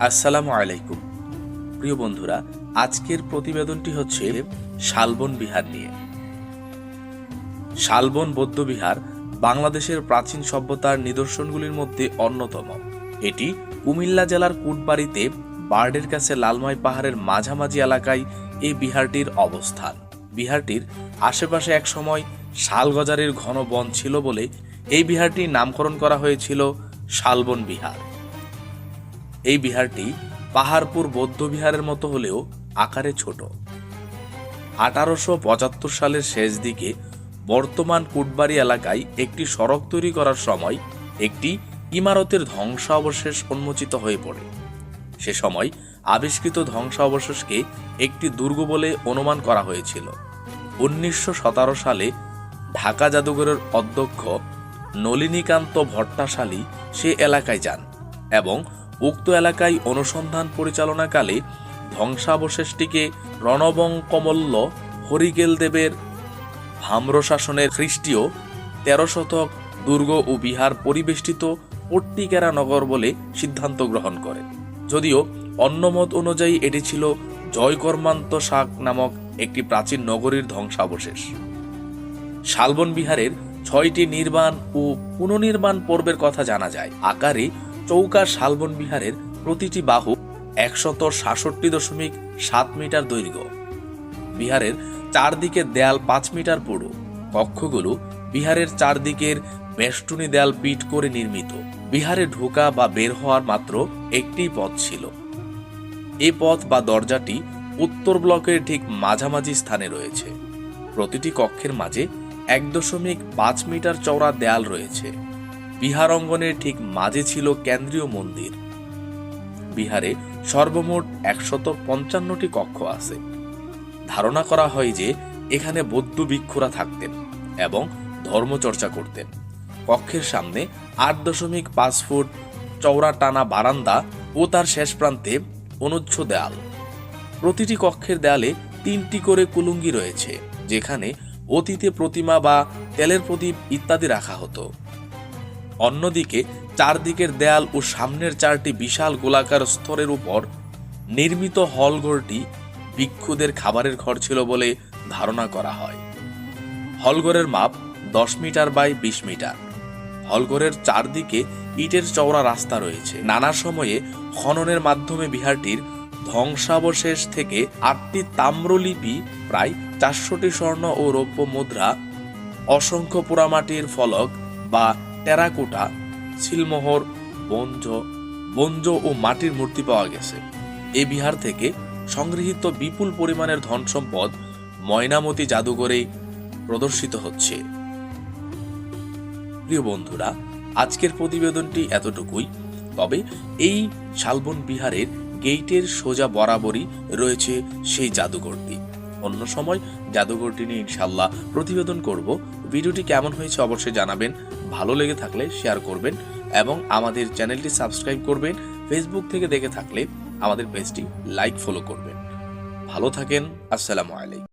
আসসালামু আলাইকুম। প্রিয় বন্ধুরা, আজকের প্রতিবেদনটি হচ্ছে শালবন বিহার নিয়ে। শালবন বৌদ্ধবিহার বাংলাদেশের প্রাচীন সভ্যতার নিদর্শনগুলির মধ্যে অন্যতম। এটি কুমিল্লা জেলার কুটবাড়িতে বার্ডের কাছে লালমাই পাহাড়ের মাঝামাঝি এলাকায় এই বিহারটির অবস্থান। বিহারটির আশেপাশে একসময় শালগজারির ঘন বন ছিল বলে এই বিহারটির নামকরণ করা হয়েছিল শালবন বিহার। এই বিহারটি পাহাড়পুর বৌদ্ধবিহারের মতো হলেও আকারে ছোট। 1875 সালের শেষ দিকে বর্তমান কুটবাড়ি এলাকায় একটি সড়ক তৈরি করার সময় একটি ইমারতের ধ্বংসাবশেষ উন্মোচিত হয়ে পড়ে। সে সময় আবিষ্কৃত ধ্বংসাবশেষকে একটি দুর্গ বলে অনুমান করা হয়েছিল। 1917 সালে ঢাকা জাদুঘরের অধ্যক্ষ নলিনীকান্ত ভট্টাশালী সে এলাকায় যান এবং উক্ত এলাকায় অনুসন্ধান পরিচালনাকালে ধ্বংসাবশেষটিকে রণবঙ্কমল্ল হরিকেল দেবের ভাম্রশাসনের খ্রিস্টীয় 13 শতক দুর্গ ও বিহার পরিবেষ্টিত পট্টিকেরা নগর বলে সিদ্ধান্ত গ্রহণ করে। যদিও অন্য মত অনুযায়ী এটি ছিল জয়কর্মান্ত শাক নামক একটি প্রাচীন নগরীর ধ্বংসাবশেষ। শালবন বিহারের 6টি নির্মাণ ও পুনর্নির্মাণ পর্বের কথা জানা যায়। আকারে চৌকা শালবন বিহারের প্রতিটি বাহু 166.7 মিটার দৈর্ঘ্য। বিহারের চারদিকে দেয়াল 5 মিটার পুরু। কক্ষগুলো বিহারের চারদিকের বেষ্টনী দেয়াল পিট করে নির্মিত। বিহারে ঢোকা বা বের হওয়ার মাত্র একটি পথ ছিল। এই পথ বা দরজাটি উত্তর ব্লকের ঠিক মাঝামাঝি স্থানে রয়েছে। প্রতিটি কক্ষের মাঝে 1.5 মিটার চওড়া দেয়াল রয়েছে। বিহার অঙ্গনের ঠিক মাঝে ছিল কেন্দ্রীয় মন্দির। বিহারে সর্বমোট 155টি কক্ষ আছে। ধারণা করা হয় যে এখানে বৌদ্ধ ভিক্ষুরা থাকতেন এবং ধর্মচর্চা করতেন। কক্ষের সামনে 8.5 ফুট চওড়া টানা বারান্দা ও তার শেষ প্রান্তে অনুচ্ছ দেয়াল। প্রতিটি কক্ষের দেয়ালে 3টি করে কুলুঙ্গি রয়েছে, যেখানে অতীতে প্রতিমা বা তেলের প্রদীপ ইত্যাদি রাখা হতো। অন্যদিকে চারদিকের দেয়াল ও সামনের 4টি বিশাল গোলাকার স্তরের উপর নির্মিত হলঘরটি ভিক্ষুদের খাবারের ঘর ছিল বলে ধারণা করা হয়। হলঘরের মাপ 10 মিটার বাই 20 মিটার। হলঘরের চারদিকে ইটের চওড়া রাস্তা রয়েছে। নানা সময়ে খননের মাধ্যমে বিহারটির ধ্বংসাবশেষ থেকে 8টি তাম্রলিপি, প্রায় 400টি স্বর্ণ ও রৌপ্য মুদ্রা, অসংখ্য পোড়ামাটির ফলক বা টেরাকোটা, সিলমোহর, বঞ্জ ও মাটির মূর্তি পাওয়া গেছে। এই বিহার থেকে সংগৃহীত বিপুল পরিমাণের ধন সম্পদ ময়নামতি জাদুঘরে প্রদর্শিত হচ্ছে। প্রিয় বন্ধুরা, আজকের প্রতিবেদনটি এতটুকুই। তবে এই শালবন বিহারের গেইটের সোজা বরাবরই রয়েছে সেই জাদুঘরটি। অন্য সময় জাদুঘরটি নিয়ে ইনশাল্লাহ প্রতিবেদন করব। ভিডিওটি কেমন হয়েছে অবশ্যই জানাবেন। ভালো লেগে থাকলে শেয়ার করবেন এবং আমাদের চ্যানেলটি সাবস্ক্রাইব করবেন। ফেসবুক থেকে দেখে থাকলে আমাদের পেজটি লাইক ফলো করবেন। ভালো থাকেন। আসসালামু আলাইকুম।